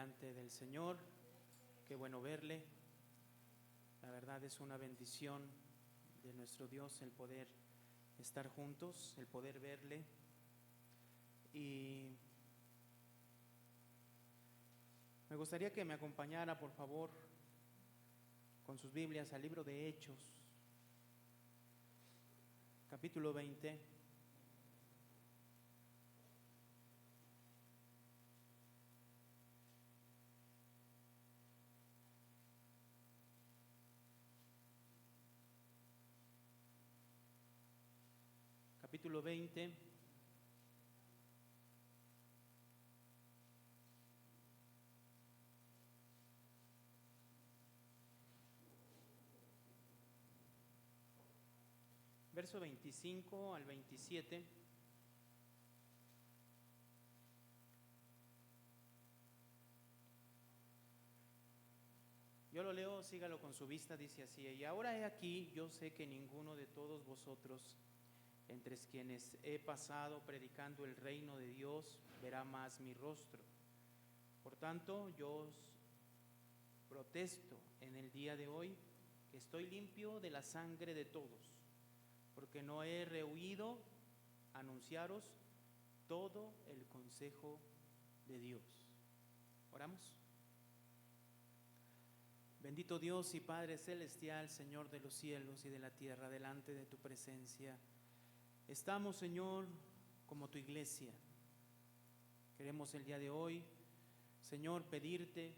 delante del Señor. Qué bueno verle. La verdad es una bendición de nuestro Dios el poder estar juntos, el poder verle. Y me gustaría que me acompañara, por favor, con sus Biblias al libro de Hechos, capítulo 20. Capítulo 20. Verso 25 al 27. Yo lo leo, sígalo con su vista, dice así: y ahora he aquí, yo sé que ninguno de todos vosotros, entre quienes he pasado predicando el reino de Dios, verá más mi rostro. Por tanto, yo os protesto en el día de hoy que estoy limpio de la sangre de todos, porque no he rehuido anunciaros todo el consejo de Dios. Oramos. Bendito Dios y Padre celestial, Señor de los cielos y de la tierra, delante de tu presencia estamos, Señor, como tu iglesia. Queremos el día de hoy, Señor, pedirte,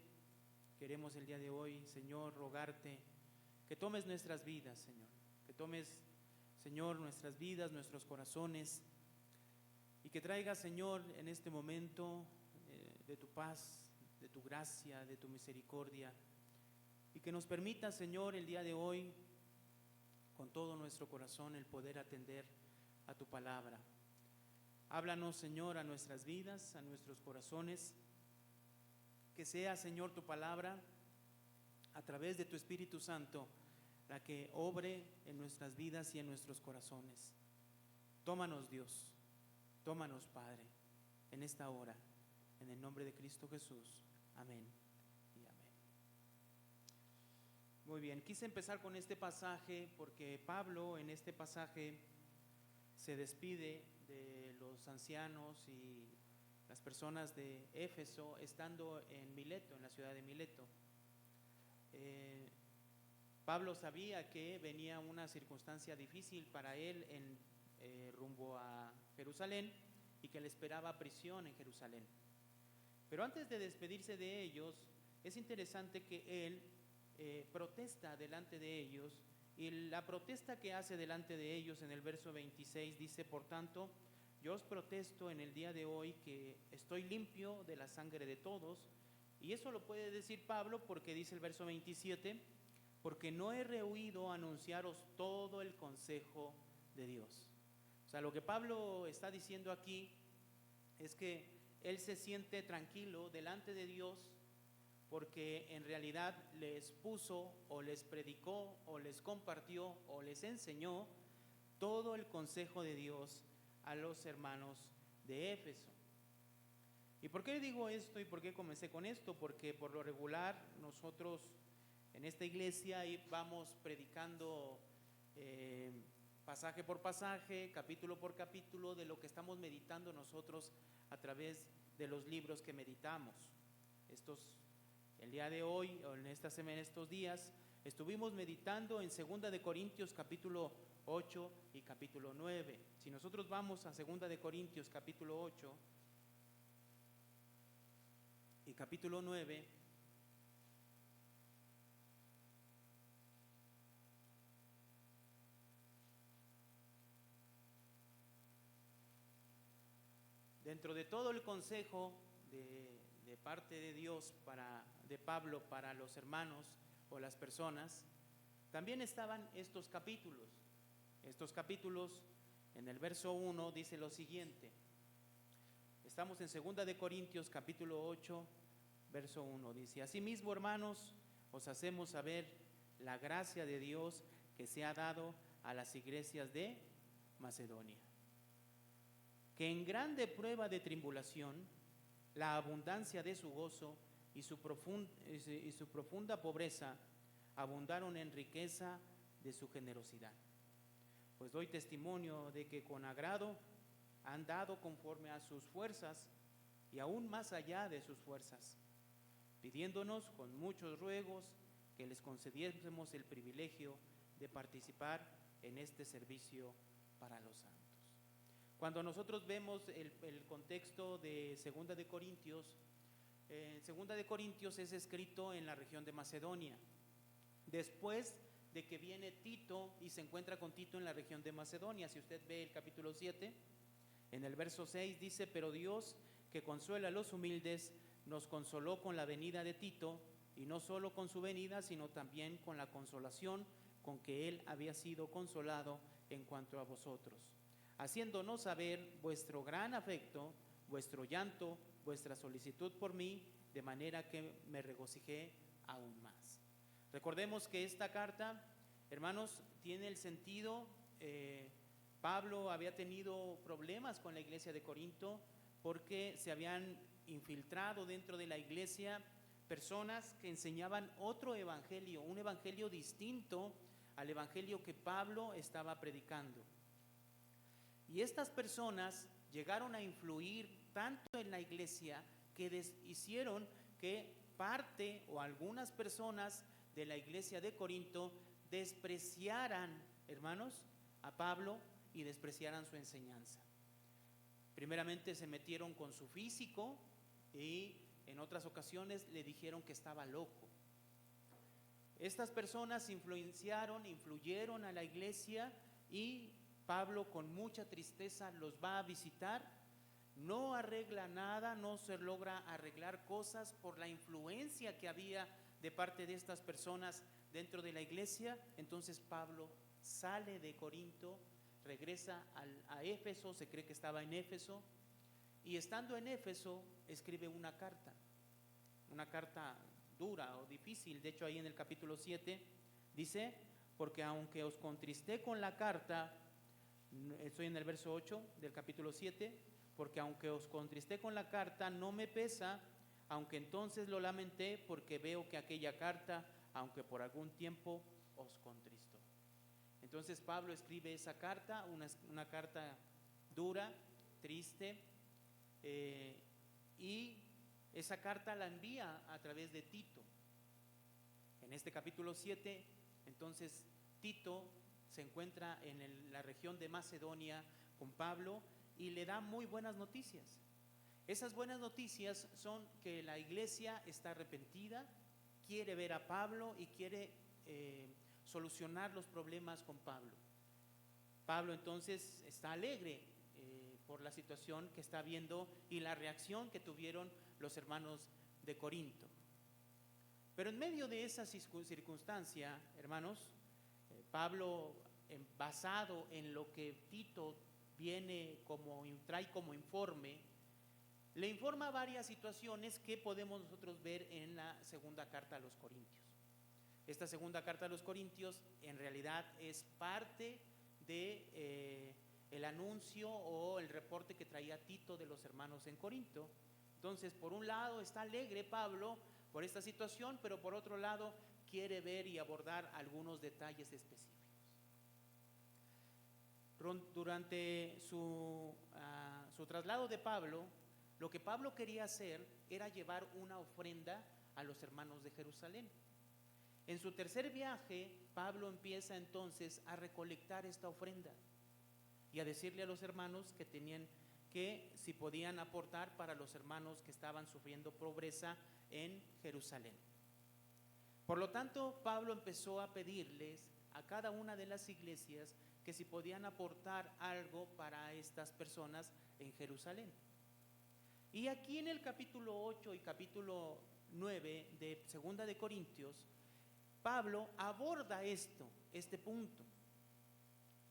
queremos el día de hoy, Señor, rogarte que tomes nuestras vidas, Señor, que tomes, Señor, nuestras vidas, nuestros corazones, y que traigas, Señor, en este momento de tu paz, de tu gracia, de tu misericordia, y que nos permita, Señor, el día de hoy, con todo nuestro corazón, el poder atender a tu palabra. Háblanos, Señor, a nuestras vidas, a nuestros corazones, que sea, Señor, tu palabra, a través de tu Espíritu Santo, la que obre en nuestras vidas y en nuestros corazones. Tómanos, Dios, tómanos, Padre, en esta hora, en el nombre de Cristo Jesús. Amén y amén. Muy bien, quise empezar con este pasaje porque Pablo en este pasaje se despide de los ancianos y las personas de Éfeso estando en Mileto, en la ciudad de Mileto. Pablo sabía que venía una circunstancia difícil para él en rumbo a Jerusalén y que le esperaba prisión en Jerusalén. Pero antes de despedirse de ellos, es interesante que él protesta delante de ellos, y la protesta que hace delante de ellos en el verso 26 dice: por tanto, yo os protesto en el día de hoy que estoy limpio de la sangre de todos. Y eso lo puede decir Pablo porque dice el verso 27: porque no he rehuido anunciaros todo el consejo de Dios. O sea, lo que Pablo está diciendo aquí es que él se siente tranquilo delante de Dios porque en realidad les puso o les predicó o les compartió o les enseñó todo el consejo de Dios a los hermanos de Éfeso. ¿Y por qué digo esto y por qué comencé con esto? Porque por lo regular nosotros en esta iglesia vamos predicando pasaje por pasaje, capítulo por capítulo, de lo que estamos meditando nosotros a través de los libros que meditamos. El día de hoy, o en esta semana, estos días, estuvimos meditando en 2 de Corintios capítulo 8 y capítulo 9. Si nosotros vamos a 2 de Corintios capítulo 8 y capítulo 9, dentro de todo el consejo de parte de Dios de Pablo para los hermanos o las personas, también estaban estos capítulos. Estos capítulos, en el verso 1 dice lo siguiente. Estamos en 2 de Corintios capítulo 8, verso 1. Dice: asimismo, hermanos, os hacemos saber la gracia de Dios que se ha dado a las iglesias de Macedonia, que en grande prueba de tribulación, la abundancia de su gozo y su profunda pobreza abundaron en riqueza de su generosidad. Pues doy testimonio de que con agrado han dado conforme a sus fuerzas y aún más allá de sus fuerzas, pidiéndonos con muchos ruegos que les concediésemos el privilegio de participar en este servicio para los santos. Cuando nosotros vemos el contexto de Segunda de Corintios, Segunda de Corintios es escrito en la región de Macedonia, después de que viene Tito y se encuentra con Tito en la región de Macedonia. Si usted ve el capítulo 7, en el verso 6 dice: pero Dios, que consuela a los humildes, nos consoló con la venida de Tito, y no solo con su venida, sino también con la consolación con que él había sido consolado en cuanto a vosotros, haciéndonos saber vuestro gran afecto, vuestro llanto, vuestra solicitud por mí, de manera que me regocijé aún más. Recordemos que esta carta, hermanos, tiene el sentido, Pablo había tenido problemas con la iglesia de Corinto porque se habían infiltrado dentro de la iglesia personas que enseñaban otro evangelio, un evangelio distinto al evangelio que Pablo estaba predicando. Y estas personas llegaron a influir tanto en la iglesia que hicieron que parte o algunas personas de la iglesia de Corinto despreciaran, hermanos, a Pablo y despreciaran su enseñanza. Primeramente se metieron con su físico y en otras ocasiones le dijeron que estaba loco. Estas personas influyeron a la iglesia, y Pablo con mucha tristeza los va a visitar. No arregla nada, no se logra arreglar cosas por la influencia que había de parte de estas personas dentro de la iglesia. Entonces Pablo sale de Corinto, regresa a Éfeso, se cree que estaba en Éfeso, y estando en Éfeso escribe una carta dura o difícil. De hecho, ahí en el capítulo 7 dice: porque aunque os contristé con la carta, estoy en el verso 8 del capítulo 7, porque aunque os contristé con la carta, no me pesa, aunque entonces lo lamenté, porque veo que aquella carta, aunque por algún tiempo, os contristó. Entonces Pablo escribe esa carta, una carta dura, triste, y esa carta la envía a través de Tito. En este capítulo 7, entonces Tito se encuentra en la región de Macedonia con Pablo y le da muy buenas noticias. Esas buenas noticias son que la iglesia está arrepentida, quiere ver a Pablo y quiere solucionar los problemas con Pablo. Pablo entonces está alegre por la situación que está viendo y la reacción que tuvieron los hermanos de Corinto. Pero en medio de esa circunstancia, hermanos, Pablo, basado en lo que Tito trae como informe, le informa varias situaciones que podemos nosotros ver en la segunda carta a los Corintios. Esta segunda carta a los Corintios en realidad es parte de el anuncio o el reporte que traía Tito de los hermanos en Corinto. Entonces, por un lado está alegre Pablo por esta situación, pero por otro lado quiere ver y abordar algunos detalles específicos. Durante su traslado de Pablo, lo que Pablo quería hacer era llevar una ofrenda a los hermanos de Jerusalén. En su tercer viaje, Pablo empieza entonces a recolectar esta ofrenda y a decirle a los hermanos que si podían aportar para los hermanos que estaban sufriendo pobreza en Jerusalén. Por lo tanto, Pablo empezó a pedirles a cada una de las iglesias que si podían aportar algo para estas personas en Jerusalén. Y aquí en el capítulo 8 y capítulo 9 de Segunda de Corintios, Pablo aborda este punto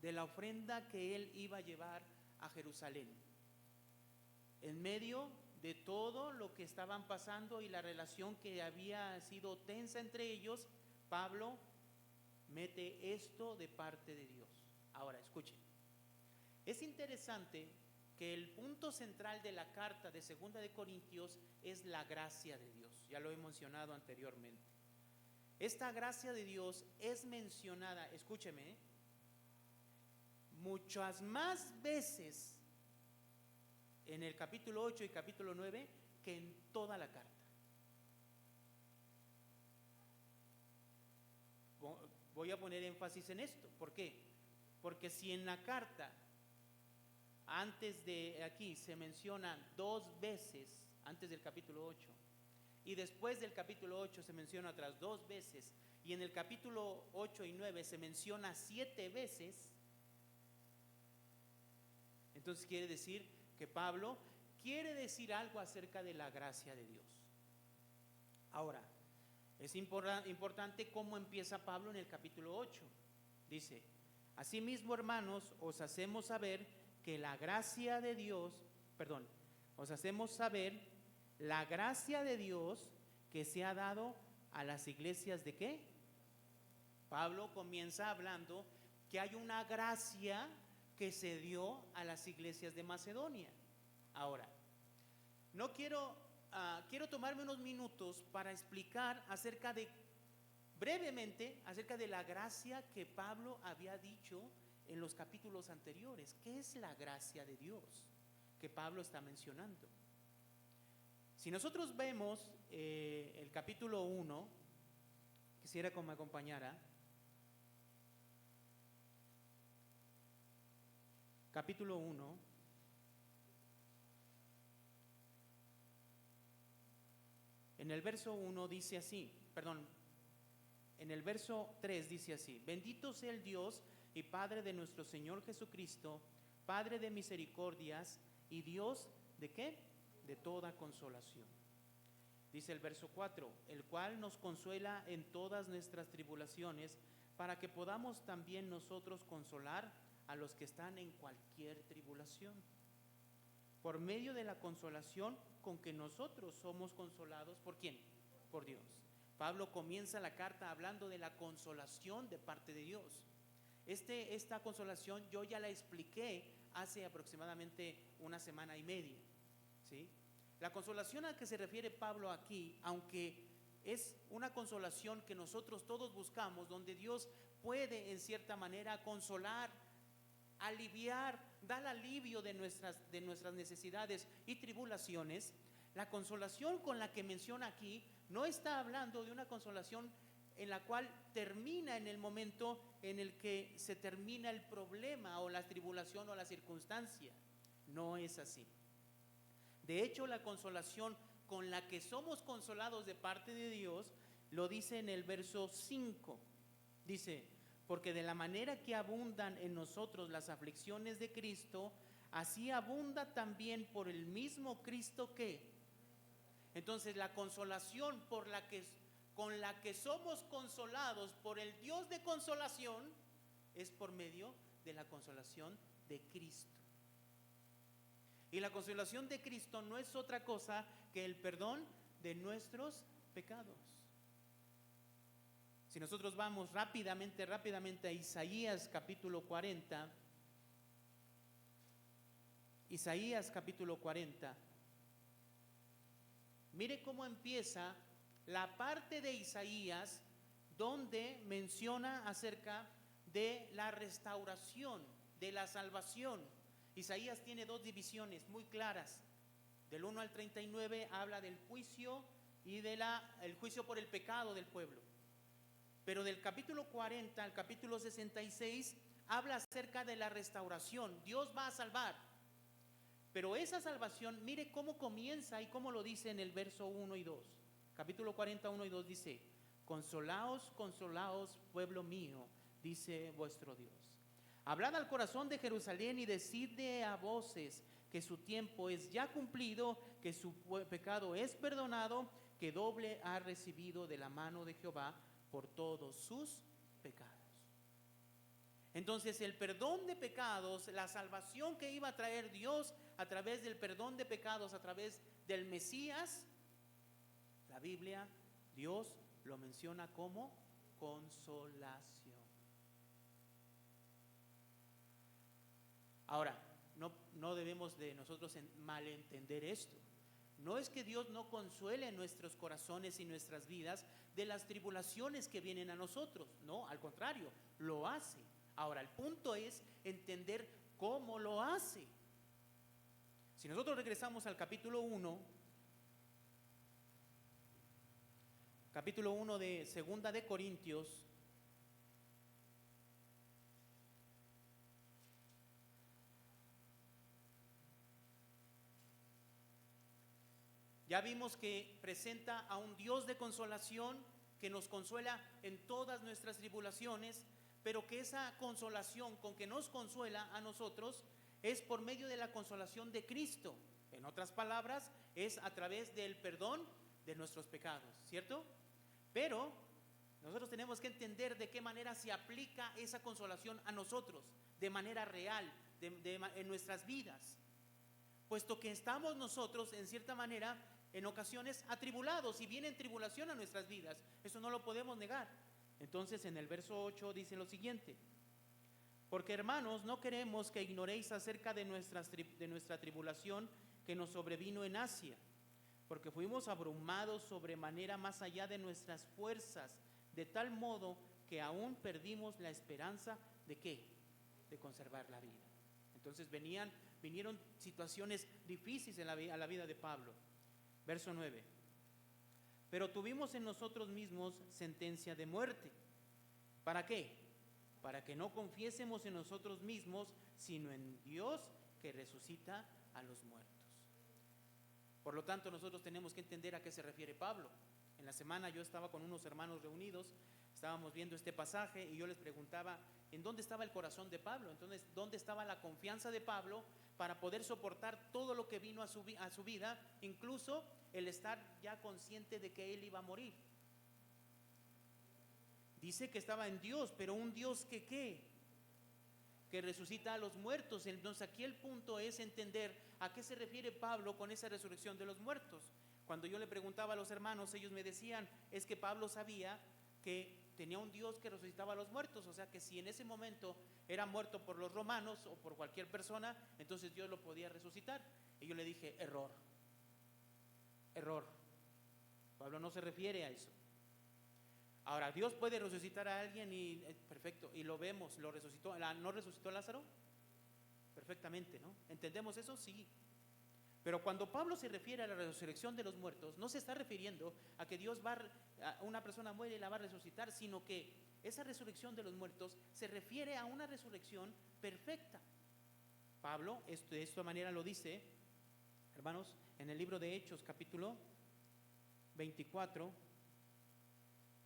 de la ofrenda que él iba a llevar a Jerusalén. En medio de todo lo que estaban pasando y la relación que había sido tensa entre ellos, Pablo mete esto de parte de Dios. Ahora, escuchen, es interesante que el punto central de la carta de Segunda de Corintios es la gracia de Dios. Ya lo he mencionado anteriormente. Esta gracia de Dios es mencionada, escúcheme, muchas más veces en el capítulo 8 y capítulo 9 que en toda la carta. Voy a poner énfasis en esto. ¿Por qué? Porque si en la carta, antes de aquí, se menciona 2 veces, antes del capítulo 8, y después del capítulo 8 se menciona otras 2 veces, y en el capítulo 8 y 9 se menciona 7 veces, entonces quiere decir que Pablo quiere decir algo acerca de la gracia de Dios. Ahora, es importante cómo empieza Pablo en el capítulo 8. Dice: asimismo, hermanos, os hacemos saber que la gracia de Dios, os hacemos saber la gracia de Dios que se ha dado a las iglesias ¿de qué? Pablo comienza hablando que hay una gracia que se dio a las iglesias de Macedonia. Ahora, no quiero tomarme unos minutos para explicar brevemente acerca de la gracia que Pablo había dicho en los capítulos anteriores. ¿Qué es la gracia de Dios que Pablo está mencionando? Si nosotros vemos el capítulo 1, quisiera que me acompañara. Capítulo 1. En el verso 1 dice así, en el verso 3 dice así: bendito sea el Dios y Padre de nuestro Señor Jesucristo, Padre de misericordias y Dios ¿de qué? De toda consolación. Dice el verso 4: el cual nos consuela en todas nuestras tribulaciones, para que podamos también nosotros consolar a los que están en cualquier tribulación, por medio de la consolación con que nosotros somos consolados. ¿Por quién? Por Dios. Pablo comienza la carta hablando de la consolación de parte de Dios. Esta consolación yo ya la expliqué hace aproximadamente una semana y media, ¿sí? La consolación a que se refiere Pablo aquí, aunque es una consolación que nosotros todos buscamos, donde Dios puede en cierta manera consolar, aliviar, dar alivio de nuestras necesidades y tribulaciones, la consolación con la que menciona aquí no está hablando de una consolación en la cual termina en el momento en el que se termina el problema o la tribulación o la circunstancia. No es así. De hecho, la consolación con la que somos consolados de parte de Dios lo dice en el verso 5. Dice: porque de la manera que abundan en nosotros las aflicciones de Cristo, así abunda también por el mismo Cristo que. Entonces, la consolación con la que somos consolados por el Dios de consolación es por medio de la consolación de Cristo. Y la consolación de Cristo no es otra cosa que el perdón de nuestros pecados. Si nosotros vamos rápidamente a Isaías capítulo 40, Isaías capítulo 40, mire cómo empieza la parte de Isaías donde menciona acerca de la restauración, de la salvación. Isaías tiene 2 divisiones muy claras. Del 1 al 39 habla del juicio y el juicio por el pecado del pueblo. Pero del capítulo 40 al capítulo 66 habla acerca de la restauración. Dios va a salvar. Pero esa salvación, mire cómo comienza y cómo lo dice en el verso 1 y 2. Capítulo 40, 1 y 2 dice: consolaos, consolaos, pueblo mío, dice vuestro Dios. Hablad al corazón de Jerusalén y decidle a voces que su tiempo es ya cumplido, que su pecado es perdonado, que doble ha recibido de la mano de Jehová por todos sus pecados. Entonces, el perdón de pecados, la salvación que iba a traer Dios a través del perdón de pecados, a través del Mesías, la Biblia, Dios lo menciona como consolación. Ahora, no debemos de nosotros malentender esto. No es que Dios no consuele nuestros corazones y nuestras vidas de las tribulaciones que vienen a nosotros. No, al contrario, lo hace. Ahora, el punto es entender cómo lo hace. Si nosotros regresamos al capítulo 1 de Segunda de Corintios, ya vimos que presenta a un Dios de consolación que nos consuela en todas nuestras tribulaciones, pero que esa consolación con que nos consuela a nosotros es por medio de la consolación de Cristo. En otras palabras, es a través del perdón de nuestros pecados, ¿cierto? Pero nosotros tenemos que entender de qué manera se aplica esa consolación a nosotros, de manera real, en nuestras vidas. Puesto que estamos nosotros, en cierta manera, en ocasiones atribulados, y viene tribulación a nuestras vidas, eso no lo podemos negar. Entonces en el verso 8 dice lo siguiente: porque hermanos, no queremos que ignoréis acerca de nuestra tribulación que nos sobrevino en Asia, porque fuimos abrumados sobremanera más allá de nuestras fuerzas, de tal modo que aún perdimos la esperanza de ¿qué? De conservar la vida. Entonces vinieron situaciones difíciles a la vida de Pablo. Verso 9: pero tuvimos en nosotros mismos sentencia de muerte. ¿Para qué? Para que no confiésemos en nosotros mismos, sino en Dios que resucita a los muertos. Por lo tanto, nosotros tenemos que entender a qué se refiere Pablo. En la semana yo estaba con unos hermanos reunidos, estábamos viendo este pasaje y yo les preguntaba en dónde estaba el corazón de Pablo, entonces dónde estaba la confianza de Pablo para poder soportar todo lo que vino a su vida, incluso el estar ya consciente de que él iba a morir. Dice que estaba en Dios, pero un Dios que ¿qué? Que resucita a los muertos. Entonces aquí el punto es entender a qué se refiere Pablo con esa resurrección de los muertos. Cuando yo le preguntaba a los hermanos, ellos me decían, es que Pablo sabía que tenía un Dios que resucitaba a los muertos, o sea que si en ese momento era muerto por los romanos o por cualquier persona, entonces Dios lo podía resucitar. Y yo le dije, error. Pablo no se refiere a eso. Ahora, Dios puede resucitar a alguien y perfecto, y lo vemos, lo resucitó. ¿No resucitó a Lázaro? Perfectamente, ¿no? ¿Entendemos eso? Sí. Pero cuando Pablo se refiere a la resurrección de los muertos, no se está refiriendo a que Dios una persona muere y la va a resucitar, sino que esa resurrección de los muertos se refiere a una resurrección perfecta. Pablo, de esta manera lo dice, hermanos, en el libro de Hechos, capítulo 24,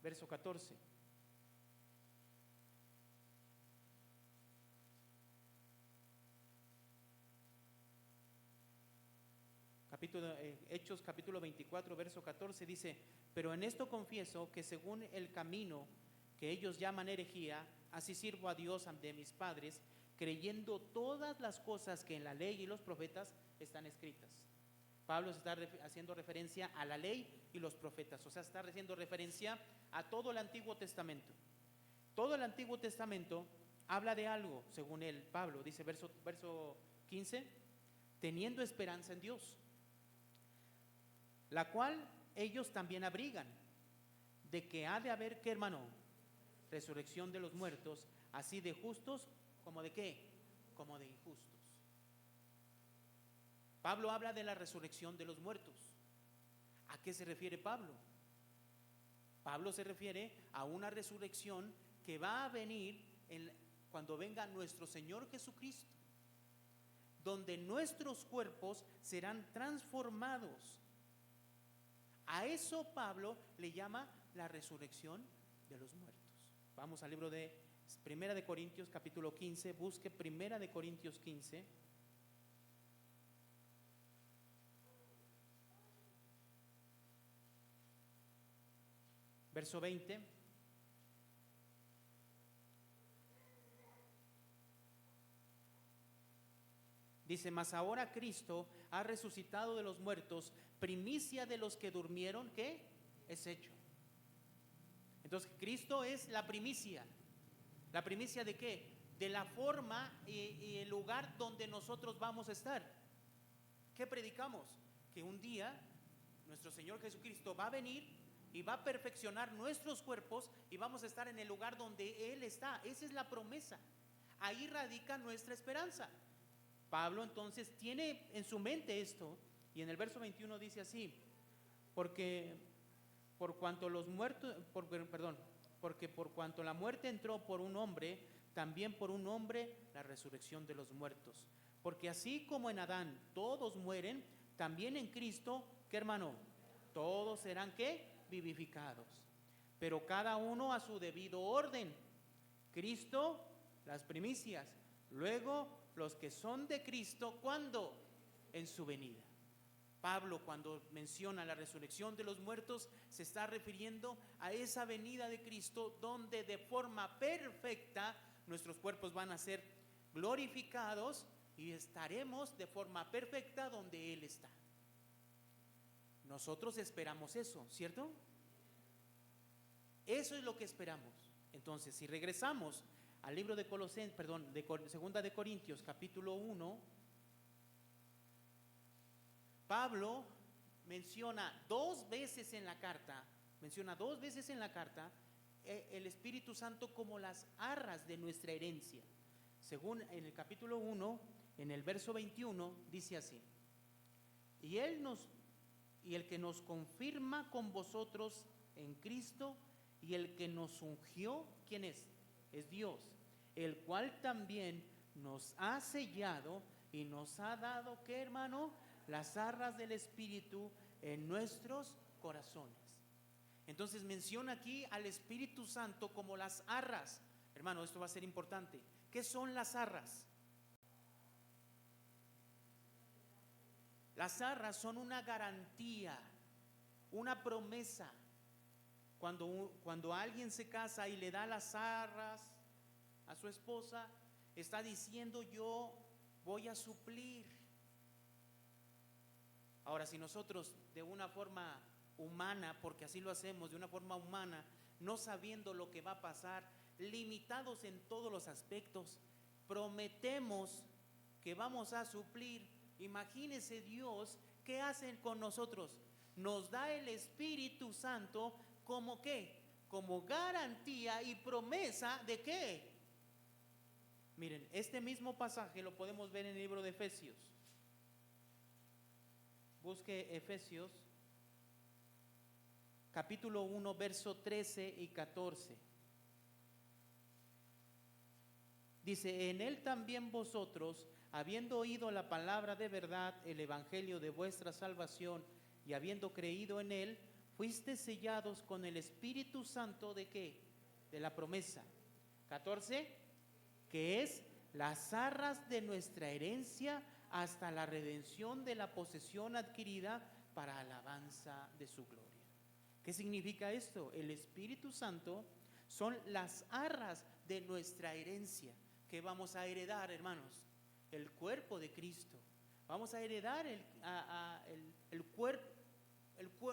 verso 14. Hechos capítulo 24, verso 14 dice: pero en esto confieso que según el camino que ellos llaman herejía, así sirvo a Dios de mis padres, creyendo todas las cosas que en la ley y los profetas están escritas. Pablo está haciendo referencia a la ley y los profetas, o sea, está haciendo referencia a todo el Antiguo Testamento. Todo el Antiguo Testamento habla de algo, según él, Pablo, dice verso 15, teniendo esperanza en Dios, la cual ellos también abrigan, de que ha de haber, ¿qué, hermano? Resurrección de los muertos, así de justos como de ¿qué? Como de injustos. Pablo habla de la resurrección de los muertos. ¿A qué se refiere Pablo? Pablo se refiere a una resurrección que va a venir cuando venga nuestro Señor Jesucristo, donde nuestros cuerpos serán transformados. A eso Pablo le llama la resurrección de los muertos. Vamos al libro de Primera de Corintios capítulo 15, busque Primera de Corintios 15. Verso 20. Dice: mas ahora Cristo ha resucitado de los muertos, primicia de los que durmieron, ¿qué? Es hecho. Entonces Cristo es la primicia. ¿La primicia de qué? de la forma y el lugar donde nosotros vamos a estar. ¿Qué predicamos? Que un día nuestro Señor Jesucristo va a venir y va a perfeccionar nuestros cuerpos y vamos a estar en el lugar donde Él está. Esa es la promesa. Ahí radica nuestra esperanza. Pablo entonces tiene en su mente esto, y en el verso 21 dice así: porque por cuanto la muerte entró por un hombre, también por un hombre la resurrección de los muertos. Porque así como en Adán todos mueren, también en Cristo, ¿qué, hermano? Todos serán, ¿qué? Vivificados. Pero cada uno a su debido orden. Cristo, las primicias. Luego, los que son de Cristo, ¿cuándo? En su venida. Pablo, cuando menciona la resurrección de los muertos, se está refiriendo a esa venida de Cristo, donde de forma perfecta nuestros cuerpos van a ser glorificados y estaremos de forma perfecta donde Él está. Nosotros esperamos eso, ¿cierto? Eso es lo que esperamos. Entonces, si regresamos al libro de Segunda de Corintios, capítulo 1, Pablo menciona dos veces en la carta el Espíritu Santo como las arras de nuestra herencia. Según en el capítulo 1, en el verso 21, dice así: y el que nos confirma con vosotros en Cristo, y el que nos ungió, ¿quién es? Es Dios, el cual también nos ha sellado y nos ha dado, ¿qué, hermano? Las arras del Espíritu en nuestros corazones. Entonces menciona aquí al Espíritu Santo como las arras. Hermano, esto va a ser importante. ¿Qué son las arras? Las arras son una garantía, una promesa. Cuando alguien se casa y le da las arras a su esposa, está diciendo: yo voy a suplir. Ahora, si nosotros de una forma humana, porque así lo hacemos, de una forma humana, no sabiendo lo que va a pasar, limitados en todos los aspectos, prometemos que vamos a suplir. Imagínese Dios, ¿qué hace con nosotros? Nos da el Espíritu Santo como ¿qué? Como garantía y promesa de ¿qué? Miren, este mismo pasaje lo podemos ver en el libro de Efesios. Busque Efesios, capítulo 1, verso 13 y 14. Dice: en él también vosotros, habiendo oído la palabra de verdad, el evangelio de vuestra salvación, y habiendo creído en él, fuisteis sellados con el Espíritu Santo ¿de qué? De la promesa. 14, que es las arras de nuestra herencia hasta la redención de la posesión adquirida para alabanza de su gloria. ¿Qué significa esto? El Espíritu Santo son las arras de nuestra herencia. ¿Qué vamos a heredar, hermanos? El cuerpo de Cristo. Vamos a heredar el cuerpo.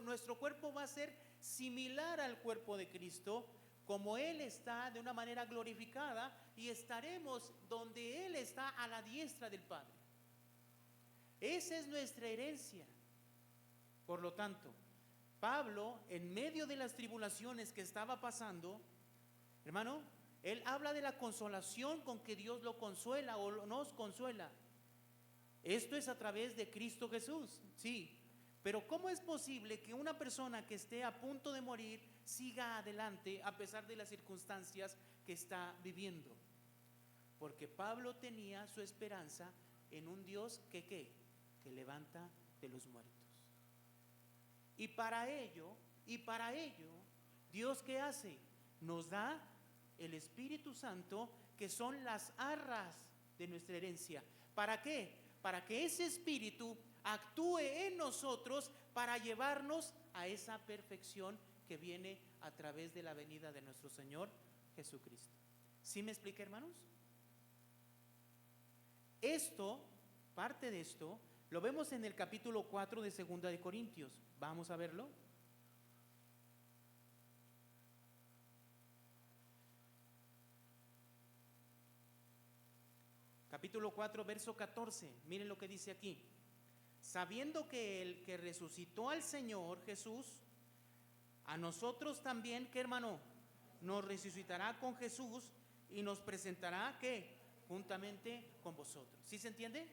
Nuestro cuerpo va a ser similar al cuerpo de Cristo, como Él está de una manera glorificada, y estaremos donde Él está, a la diestra del Padre. Esa es nuestra herencia. Por lo tanto, Pablo, en medio de las tribulaciones que estaba pasando, hermano, él habla de la consolación con que Dios lo consuela o nos consuela. Esto es a través de Cristo Jesús, sí. Pero ¿cómo es posible que una persona que esté a punto de morir siga adelante a pesar de las circunstancias que está viviendo? Porque Pablo tenía su esperanza en un Dios que levanta de los muertos. Y para ello, Dios, ¿qué hace? Nos da el Espíritu Santo, que son las arras de nuestra herencia. ¿Para qué? Para que ese Espíritu actúe en nosotros para llevarnos a esa perfección que viene a través de la venida de nuestro Señor Jesucristo. ¿Sí me expliqué, hermanos? Parte de esto, lo vemos en el capítulo 4 de Segunda de Corintios. Vamos a verlo. capítulo 4, verso 14. Miren lo que dice aquí. Sabiendo que el que resucitó al Señor Jesús, a nosotros también, ¿qué hermano? Nos resucitará con Jesús y nos presentará, ¿qué? Juntamente con vosotros. ¿Sí se entiende?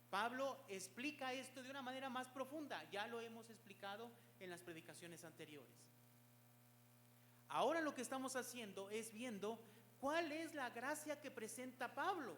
Pablo explica esto de una manera más profunda. Ya lo hemos explicado en las predicaciones anteriores. Ahora lo que estamos haciendo es viendo cuál es la gracia que presenta Pablo.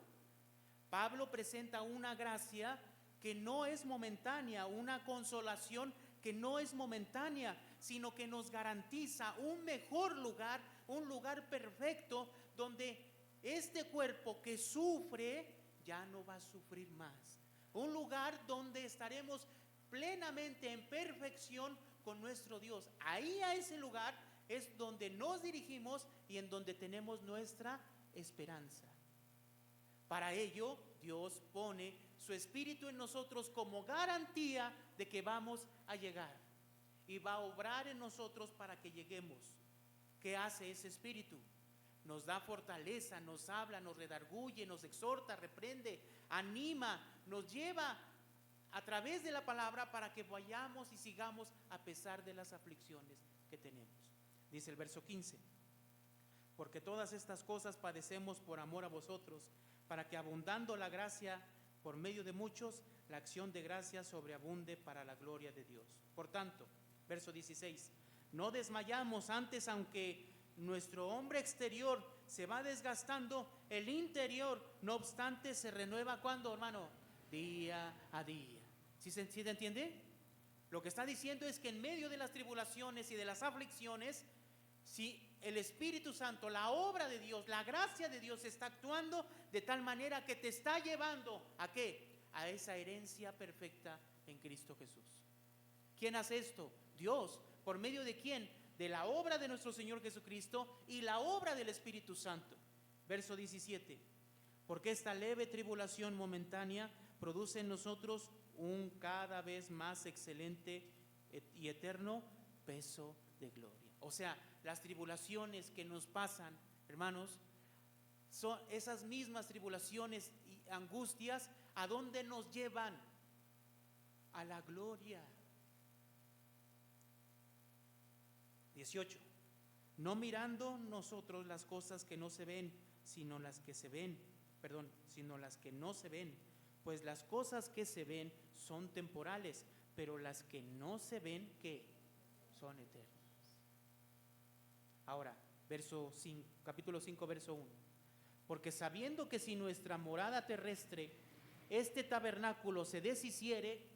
Pablo presenta una gracia que no es momentánea, una consolación que no es momentánea, sino que nos garantiza un mejor lugar, un lugar perfecto donde este cuerpo que sufre ya no va a sufrir más. Un lugar donde estaremos plenamente en perfección con nuestro Dios. Ahí, a ese lugar es donde nos dirigimos y en donde tenemos nuestra esperanza. Para ello, Dios pone su Espíritu en nosotros como garantía de que vamos a llegar. Y va a obrar en nosotros para que lleguemos. ¿Qué hace ese Espíritu? Nos da fortaleza, nos habla, nos redarguye, nos exhorta, reprende, anima, nos lleva a través de la palabra para que vayamos y sigamos a pesar de las aflicciones que tenemos. Dice el verso 15: porque todas estas cosas padecemos por amor a vosotros, para que abundando la gracia por medio de muchos, la acción de gracia sobreabunde para la gloria de Dios. Por tanto, verso 16, no desmayamos, antes aunque nuestro hombre exterior se va desgastando, el interior no obstante se renueva. ¿Cuándo, hermano? Día a día. ¿Sí se entiende? Lo que está diciendo es que en medio de las tribulaciones y de las aflicciones, si el Espíritu Santo, la obra de Dios, la gracia de Dios está actuando de tal manera que te está llevando ¿a qué? A esa herencia perfecta en Cristo Jesús. ¿Quién hace esto? Dios. ¿Por medio de quién? De la obra de nuestro Señor Jesucristo y la obra del Espíritu Santo. Verso 17. Porque esta leve tribulación momentánea produce en nosotros un cada vez más excelente y eterno peso de gloria. O sea, las tribulaciones que nos pasan, hermanos, son esas mismas tribulaciones y angustias, ¿a dónde nos llevan? A la gloria. 18. No mirando nosotros las cosas que no se ven, sino las que se ven, sino las que no se ven, pues las cosas que se ven son temporales, pero las que no se ven, ¿qué? Son eternas. Ahora, capítulo 5, verso 1. Porque sabiendo que si nuestra morada terrestre, este tabernáculo se deshiciere,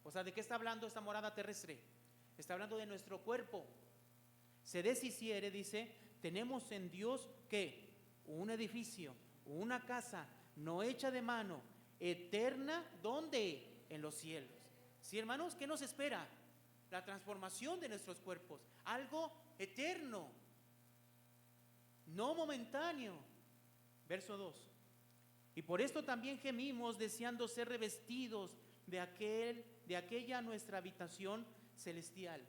o sea, ¿de qué está hablando esta morada terrestre? Está hablando de nuestro cuerpo. Se deshiciere, dice, tenemos en Dios, ¿qué? Un edificio, una casa, no hecha de mano, eterna, ¿dónde? En los cielos. ¿Sí, hermanos? ¿Qué nos espera? La transformación de nuestros cuerpos, algo eterno, no momentáneo. Verso 2. Y por esto también gemimos, deseando ser revestidos de aquella nuestra habitación celestial.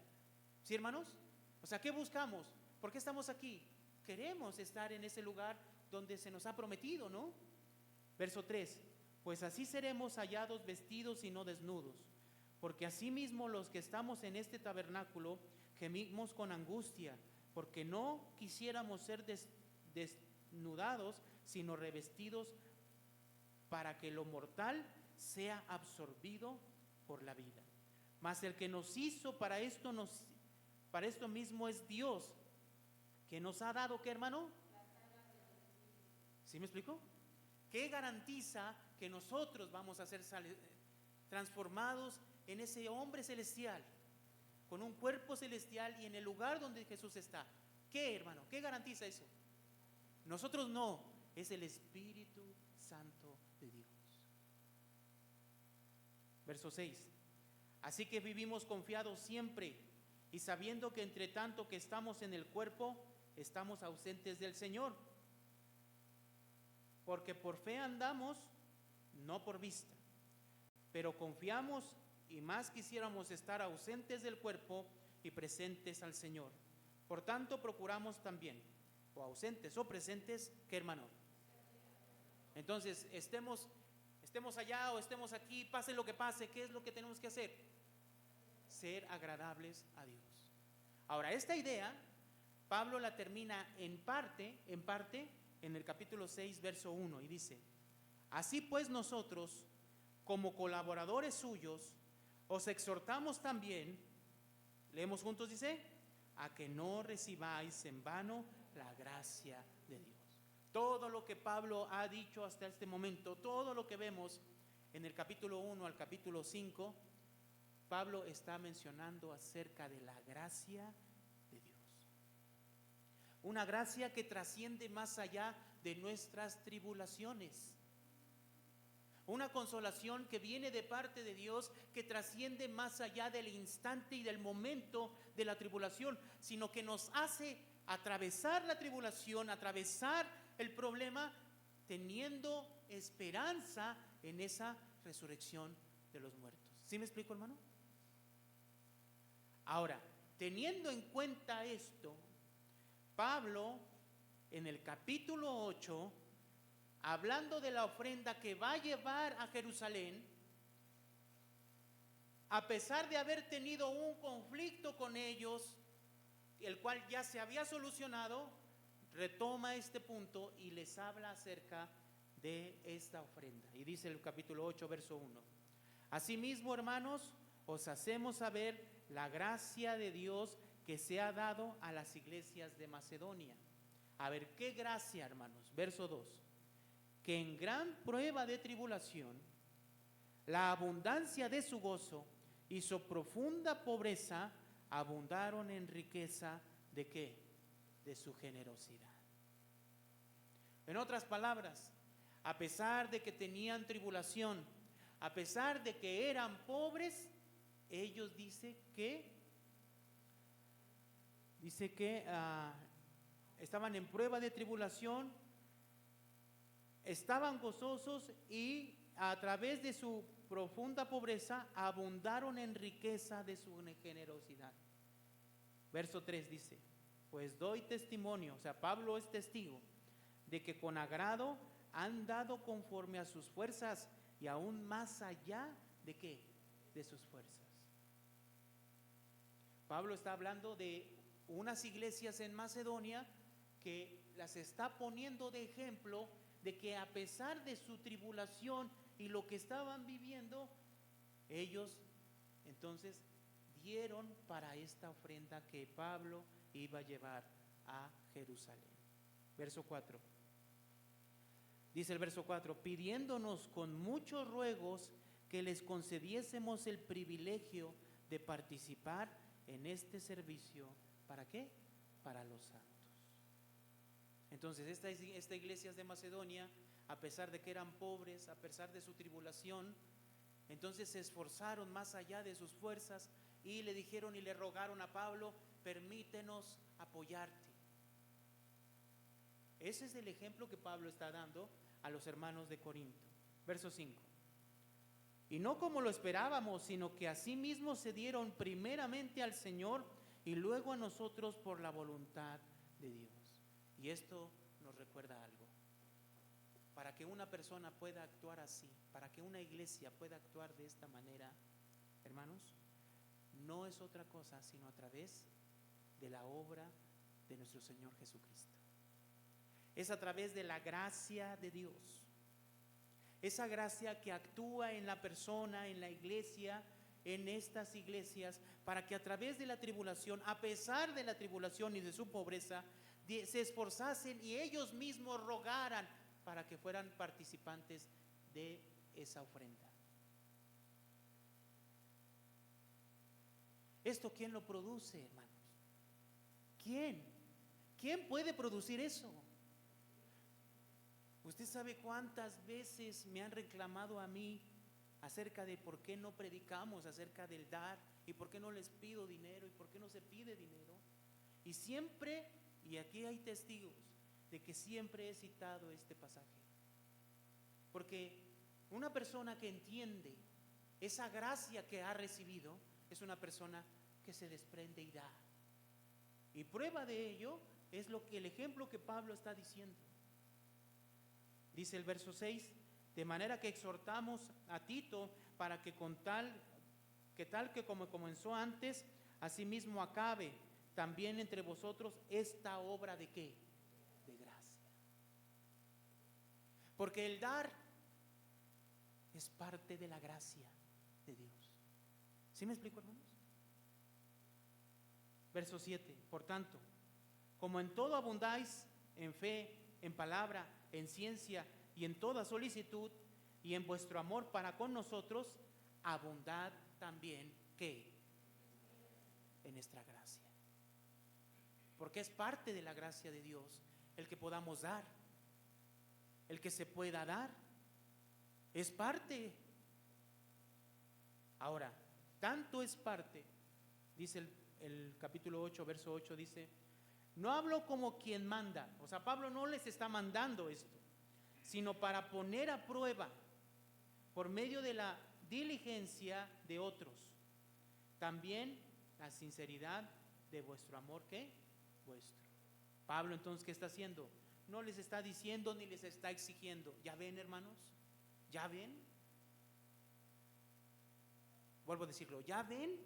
¿Sí, hermanos? O sea, ¿qué buscamos? ¿Por qué estamos aquí? Queremos estar en ese lugar donde se nos ha prometido, ¿no? Verso 3. Pues así seremos hallados vestidos y no desnudos, porque asimismo los que estamos en este tabernáculo gemimos con angustia, porque no quisiéramos ser desnudados, sino revestidos, para que lo mortal sea absorbido por la vida. Mas el que nos hizo para esto mismo es Dios, que nos ha dado, ¿qué, hermano? ¿Sí me explico? ¿Qué garantiza que nosotros vamos a ser transformados en ese hombre celestial, con un cuerpo celestial y en el lugar donde Jesús está? ¿Qué, hermano? ¿Qué garantiza eso? Nosotros no, es el Espíritu Santo de Dios. Verso 6. Así que vivimos confiados siempre, y sabiendo que entre tanto que estamos en el cuerpo, estamos ausentes del Señor. Porque por fe andamos, no por vista. Pero confiamos, y más quisiéramos estar ausentes del cuerpo y presentes al Señor. Por tanto, procuramos también, o ausentes o presentes, ¿qué, hermano? Entonces, estemos estemos allá o estemos aquí, pase lo que pase, ¿qué es lo que tenemos que hacer? Ser agradables a Dios. Ahora, esta idea, Pablo la termina en parte, en el capítulo 6, verso 1, y dice: así pues nosotros, como colaboradores suyos, os exhortamos también, leemos juntos, dice, a que no recibáis en vano la gracia de Dios. Todo lo que Pablo ha dicho hasta este momento, todo lo que vemos en el capítulo 1 al capítulo 5, Pablo está mencionando acerca de la gracia de Dios. Una gracia que trasciende más allá de nuestras tribulaciones. Una consolación que viene de parte de Dios, que trasciende más allá del instante y del momento de la tribulación, sino que nos hace atravesar la tribulación, atravesar el problema, teniendo esperanza en esa resurrección de los muertos. ¿Sí me explico, hermano? Ahora, teniendo en cuenta esto, Pablo en el capítulo 8, hablando de la ofrenda que va a llevar a Jerusalén, a pesar de haber tenido un conflicto con ellos, el cual ya se había solucionado, retoma este punto y les habla acerca de esta ofrenda. Y dice el capítulo 8, verso 1: asimismo, hermanos, os hacemos saber la gracia de Dios que se ha dado a las iglesias de Macedonia. A ver, ¿qué gracia, hermanos? Verso 2: que en gran prueba de tribulación, la abundancia de su gozo y su profunda pobreza abundaron en riqueza ¿de qué? De su generosidad. En otras palabras, a pesar de que tenían tribulación, a pesar de que eran pobres, ellos dice que estaban en prueba de tribulación, estaban gozosos y a través de su profunda pobreza abundaron en riqueza de su generosidad. Verso 3 dice: pues doy testimonio, o sea, Pablo es testigo, de que con agrado han dado conforme a sus fuerzas y aún más allá de ¿qué? De sus fuerzas. Pablo está hablando de unas iglesias en Macedonia que las está poniendo de ejemplo de que a pesar de su tribulación y lo que estaban viviendo, ellos entonces dieron para esta ofrenda que Pablo iba a llevar a Jerusalén. Verso 4. Dice el verso 4: pidiéndonos con muchos ruegos que les concediésemos el privilegio de participar en este servicio. ¿Para qué? Para los santos. Entonces esta iglesia de Macedonia, a pesar de que eran pobres, a pesar de su tribulación, entonces se esforzaron más allá de sus fuerzas y le dijeron y le rogaron a Pablo: permítenos apoyarte. Ese es el ejemplo que Pablo está dando a los hermanos de Corinto. Verso 5: y no como lo esperábamos, sino que asimismo se dieron primeramente al Señor y luego a nosotros por la voluntad de Dios. Y esto nos recuerda algo. Para que una persona pueda actuar así, para que una iglesia pueda actuar de esta manera, hermanos, no es otra cosa sino a través de la obra de nuestro Señor Jesucristo. Es a través de la gracia de Dios. Esa gracia que actúa en la persona, en la iglesia, en estas iglesias, para que a través de la tribulación, a pesar de la tribulación y de su pobreza, se esforzasen y ellos mismos rogaran para que fueran participantes de esa ofrenda. ¿Esto quién lo produce, hermanos? ¿Quién? ¿Quién puede producir eso? Usted sabe cuántas veces me han reclamado a mí acerca de por qué no predicamos acerca del dar y por qué no les pido dinero y por qué no se pide dinero. Y siempre, y aquí hay testigos de que siempre he citado este pasaje, porque una persona que entiende esa gracia que ha recibido es una persona que se desprende y da. Y prueba de ello es el ejemplo que Pablo está diciendo. Dice el verso 6: De manera que exhortamos a Tito para que tal que como comenzó antes, asimismo acabe también entre vosotros esta obra de ¿qué? De gracia. Porque el dar es parte de la gracia de Dios. ¿Sí me explico, hermanos? Verso 7. Por tanto, como en todo abundáis, en fe, en palabra, en ciencia y en toda solicitud, y en vuestro amor para con nosotros, abundad también ¿qué? En nuestra gracia. Porque es parte de la gracia de Dios el que podamos dar, el que se pueda dar, es parte. Ahora, tanto es parte, dice el capítulo 8, verso 8, dice, no hablo como quien manda, o sea, Pablo no les está mandando esto, sino para poner a prueba por medio de la diligencia de otros, también la sinceridad de vuestro amor, ¿qué? Vuestro. Pablo entonces, ¿qué está haciendo? No les está diciendo ni les está exigiendo. ¿Ya ven, hermanos? ¿Ya ven? Vuelvo a decirlo, ¿ya ven?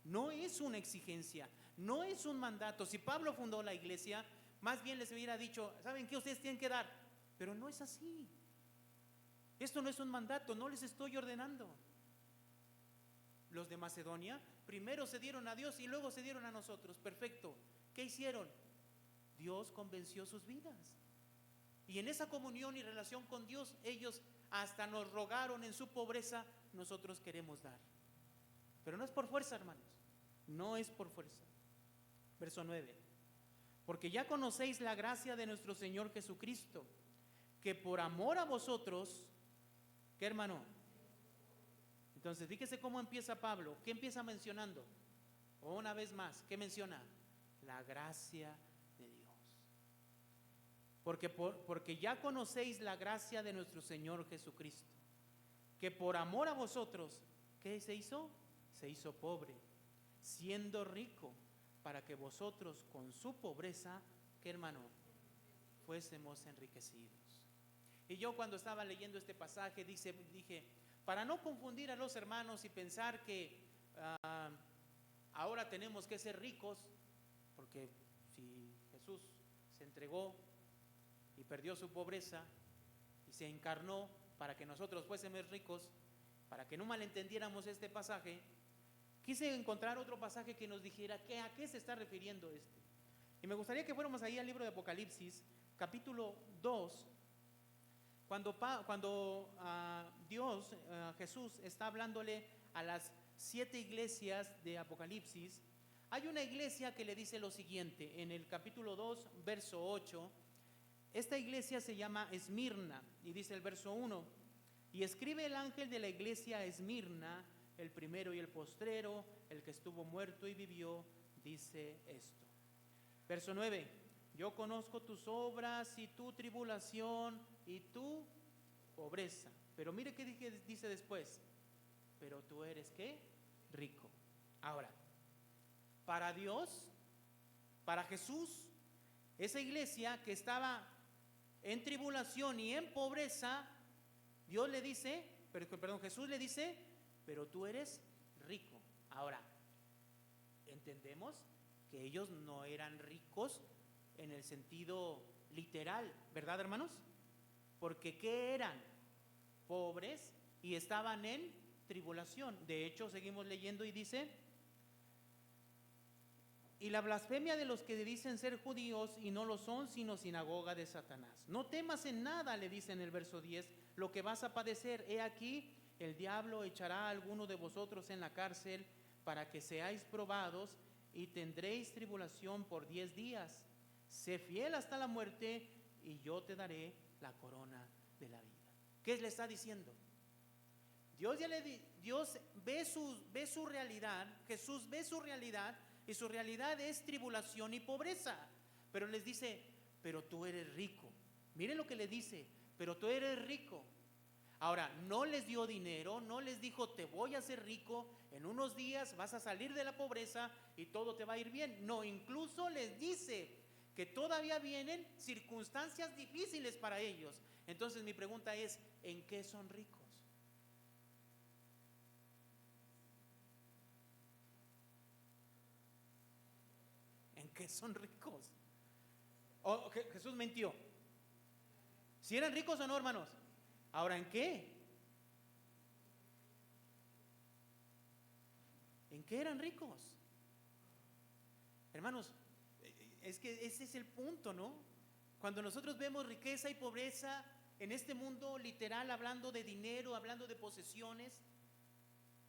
No es una exigencia, no es un mandato. Si Pablo fundó la iglesia, más bien les hubiera dicho, ¿saben qué? Ustedes tienen que dar. Pero no es así. Esto no es un mandato, no les estoy ordenando. Los de Macedonia primero se dieron a Dios y luego se dieron a nosotros. Perfecto. ¿Qué hicieron? Dios convenció sus vidas. Y en esa comunión y relación con Dios, ellos hasta nos rogaron en su pobreza, nosotros queremos dar. Pero no es por fuerza, hermanos. No es por fuerza. Verso 9. Porque ya conocéis la gracia de nuestro Señor Jesucristo, que por amor a vosotros, ¿qué, hermano? Entonces, fíjese cómo empieza Pablo. ¿Qué empieza mencionando? O una vez más, ¿qué menciona? La gracia de Dios. Porque ya conocéis la gracia de nuestro Señor Jesucristo, que por amor a vosotros, ¿qué se hizo? Se hizo pobre, siendo rico, para que vosotros con su pobreza, ¿qué, hermano? Fuésemos enriquecidos. Y yo cuando estaba leyendo este pasaje dije, para no confundir a los hermanos y pensar que ahora tenemos que ser ricos, porque si Jesús se entregó y perdió su pobreza y se encarnó para que nosotros fuésemos ricos, para que no malentendiéramos este pasaje, quise encontrar otro pasaje que nos dijera a qué se está refiriendo este. Y me gustaría que fuéramos ahí al libro de Apocalipsis, capítulo 2, cuando Jesús está hablándole a las 7 iglesias de Apocalipsis. Hay una iglesia que le dice lo siguiente, en el capítulo 2, verso 8, esta iglesia se llama Esmirna, y dice el verso 1, y escribe el ángel de la iglesia a Esmirna, el primero y el postrero, el que estuvo muerto y vivió, dice esto. Verso 9, yo conozco tus obras y tu tribulación y tu pobreza. Pero mire qué dice después. Pero tú eres ¿qué? Rico. Ahora, para Dios, para Jesús, esa iglesia que estaba en tribulación y en pobreza, Jesús le dice, pero tú eres rico. Ahora, entendemos que ellos no eran ricos en el sentido literal, ¿verdad, hermanos? Porque ¿qué eran? Pobres y estaban en tribulación. De hecho, seguimos leyendo y dice, y la blasfemia de los que dicen ser judíos y no lo son, sino sinagoga de Satanás. No temas en nada, le dice en el verso 10, lo que vas a padecer. He aquí, el diablo echará a alguno de vosotros en la cárcel para que seáis probados y tendréis tribulación por 10 días. Sé fiel hasta la muerte y yo te daré la corona de la vida. ¿Qué le está diciendo? Dios ve su realidad, Jesús ve su realidad, y su realidad es tribulación y pobreza. Pero les dice, pero tú eres rico. Miren lo que le dice, pero tú eres rico. Ahora, no les dio dinero, no les dijo, te voy a hacer rico, en unos días vas a salir de la pobreza y todo te va a ir bien. No, incluso les dice que todavía vienen circunstancias difíciles para ellos. Entonces mi pregunta es, ¿en qué son ricos? ¿En qué son ricos? Jesús mintió. ¿Si eran ricos o no, hermanos? Ahora, ¿en qué? ¿En qué eran ricos? Hermanos, es que ese es el punto, ¿no? Cuando nosotros vemos riqueza y pobreza en este mundo literal, hablando de dinero, hablando de posesiones,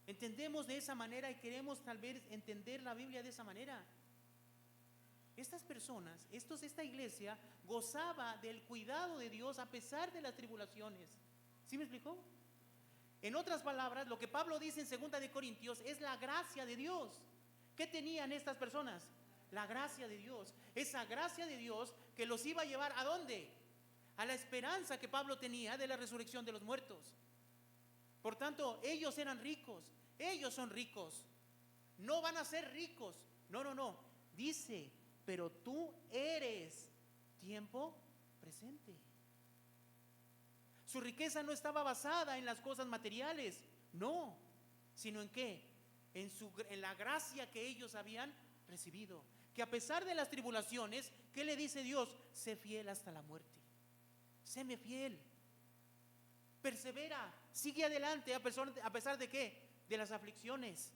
entendemos de esa manera y queremos tal vez entender la Biblia de esa manera. Estas personas, esta iglesia gozaba del cuidado de Dios a pesar de las tribulaciones. ¿Sí me explicó? En otras palabras, lo que Pablo dice en 2 de Corintios es la gracia de Dios. ¿Qué tenían estas personas? La gracia de Dios. Esa gracia de Dios que los iba a llevar ¿a dónde? A la esperanza que Pablo tenía de la resurrección de los muertos. Por tanto, ellos eran ricos. Ellos son ricos. No van a ser ricos. No. Dice, pero tú eres tiempo presente. Su riqueza no estaba basada en las cosas materiales, no, sino en ¿qué? En la gracia que ellos habían recibido. Que a pesar de las tribulaciones, ¿qué le dice Dios? Sé fiel hasta la muerte. Séme fiel. Persevera, sigue adelante a pesar de ¿qué? De las aflicciones.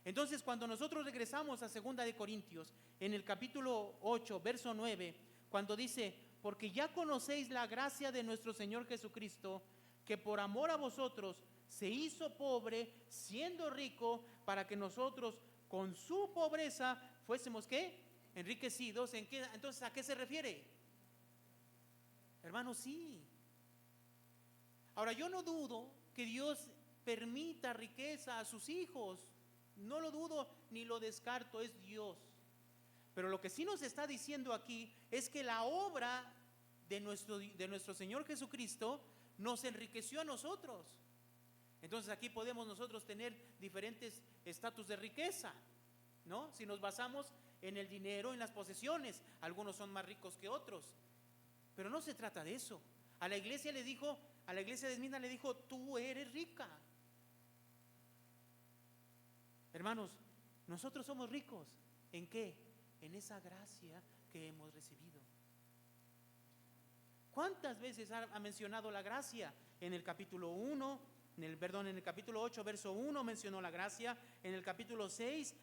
Entonces, cuando nosotros regresamos a 2 de Corintios, en el capítulo 8, verso 9, cuando dice, porque ya conocéis la gracia de nuestro Señor Jesucristo, que por amor a vosotros se hizo pobre, siendo rico, para que nosotros con su pobreza fuésemos ¿qué? Enriquecidos. ¿En qué? Entonces, ¿a qué se refiere? Hermanos, sí. Ahora, yo no dudo que Dios permita riqueza a sus hijos. No lo dudo ni lo descarto, es Dios. Pero lo que sí nos está diciendo aquí es que la obra de nuestro Señor Jesucristo nos enriqueció a nosotros. Entonces aquí podemos nosotros tener diferentes estatus de riqueza, ¿no? Si nos basamos en el dinero, en las posesiones, algunos son más ricos que otros. Pero no se trata de eso. A la iglesia de Esmirna le dijo, tú eres rica. Hermanos, nosotros somos ricos. ¿En qué? En esa gracia que hemos recibido. ¿Cuántas veces ha mencionado la gracia? En el capítulo 1, en el capítulo 8, verso 1 mencionó la gracia. En el capítulo 6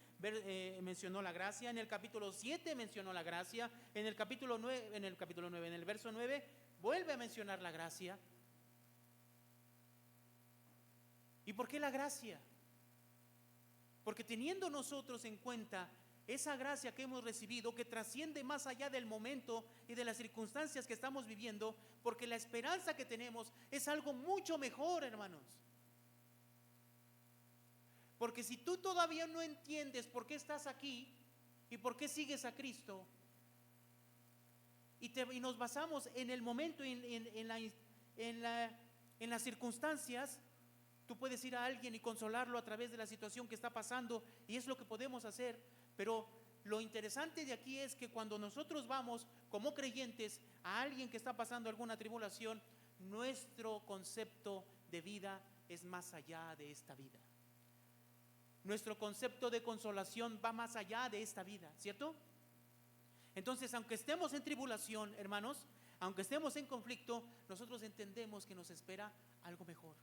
mencionó la gracia. En el capítulo 7 mencionó la gracia. En el verso 9 vuelve a mencionar la gracia. ¿Y por qué la gracia? Porque teniendo nosotros en cuenta esa gracia que hemos recibido, que trasciende más allá del momento y de las circunstancias que estamos viviendo, porque la esperanza que tenemos es algo mucho mejor, hermanos. Porque si tú todavía no entiendes por qué estás aquí y por qué sigues a Cristo, y nos basamos en el momento, en las circunstancias, tú puedes ir a alguien y consolarlo a través de la situación que está pasando, y es lo que podemos hacer. Pero lo interesante de aquí es que cuando nosotros vamos como creyentes a alguien que está pasando alguna tribulación, nuestro concepto de vida es más allá de esta vida. Nuestro concepto de consolación va más allá de esta vida, ¿cierto? Entonces, aunque estemos en tribulación, hermanos, aunque estemos en conflicto, nosotros entendemos que nos espera algo mejor.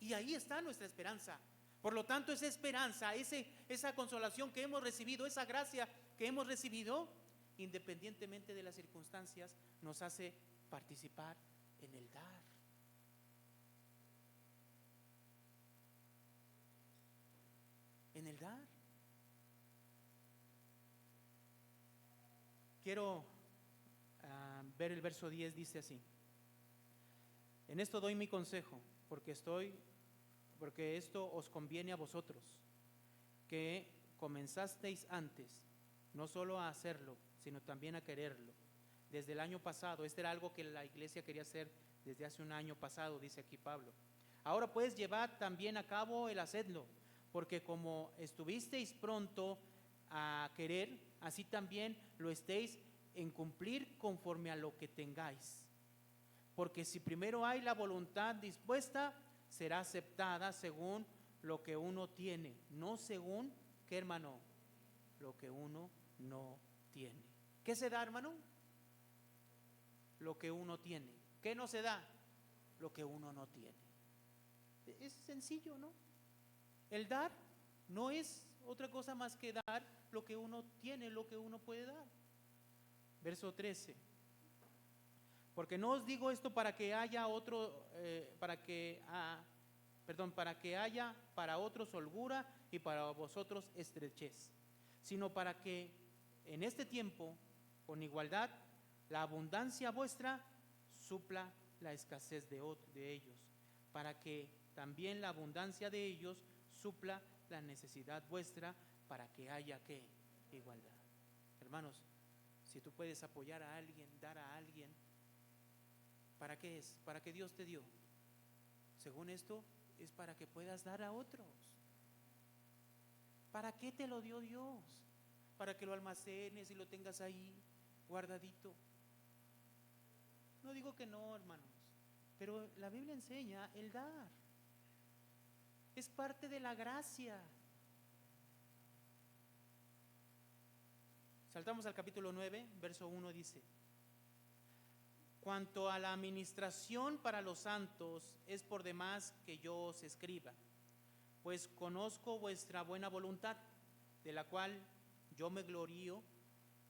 Y ahí está nuestra esperanza. Por lo tanto, esa esperanza, esa consolación que hemos recibido, esa gracia que hemos recibido, independientemente de las circunstancias, nos hace participar en el dar. En el dar. Quiero ver el verso 10, dice así: en esto doy mi consejo, porque esto os conviene a vosotros, que comenzasteis antes, no solo a hacerlo, sino también a quererlo. Desde el año pasado, era algo que la iglesia quería hacer desde hace un año pasado, dice aquí Pablo. Ahora pues llevad también a cabo el hacedlo, porque como estuvisteis pronto a querer, así también lo estéis en cumplir conforme a lo que tengáis. Porque si primero hay la voluntad dispuesta, será aceptada según lo que uno tiene, no según, ¿qué, hermano? Lo que uno no tiene. ¿Qué se da, hermano? Lo que uno tiene. ¿Qué no se da? Lo que uno no tiene. Es sencillo, ¿no? El dar no es otra cosa más que dar lo que uno tiene, lo que uno puede dar. Verso 13. Porque no os digo esto para que haya para que haya para otros holgura y para vosotros estrechez, sino para que en este tiempo, con igualdad, la abundancia vuestra supla la escasez de ellos, para que también la abundancia de ellos supla la necesidad vuestra, para que haya ¿qué? Igualdad. Hermanos, si tú puedes apoyar a alguien, dar a alguien, ¿para qué es? ¿Para qué Dios te dio? Según esto, es para que puedas dar a otros. ¿Para qué te lo dio Dios? Para que lo almacenes y lo tengas ahí guardadito. No digo que no, hermanos, pero la Biblia enseña el dar. Es parte de la gracia. Saltamos al capítulo 9, verso 1, dice: cuanto a la administración para los santos, es por demás que yo os escriba, pues conozco vuestra buena voluntad, de la cual yo me glorío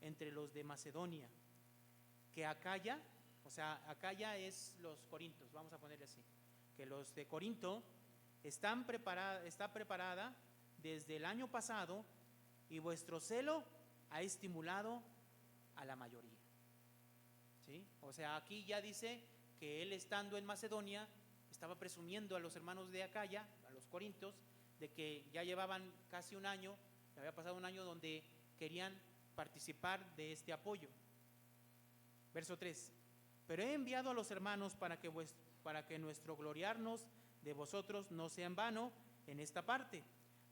entre los de Macedonia, que Acaya, o sea, Acaya es los corintios, vamos a ponerle así, que los de Corinto está preparada desde el año pasado, y vuestro celo ha estimulado a la mayoría. ¿Sí? O sea, aquí ya dice que él, estando en Macedonia, estaba presumiendo a los hermanos de Acaya, a los corintios, de que ya llevaban casi un año, había pasado un año donde querían participar de este apoyo. Verso 3: pero he enviado a los hermanos para que nuestro gloriarnos de vosotros no sea en vano en esta parte,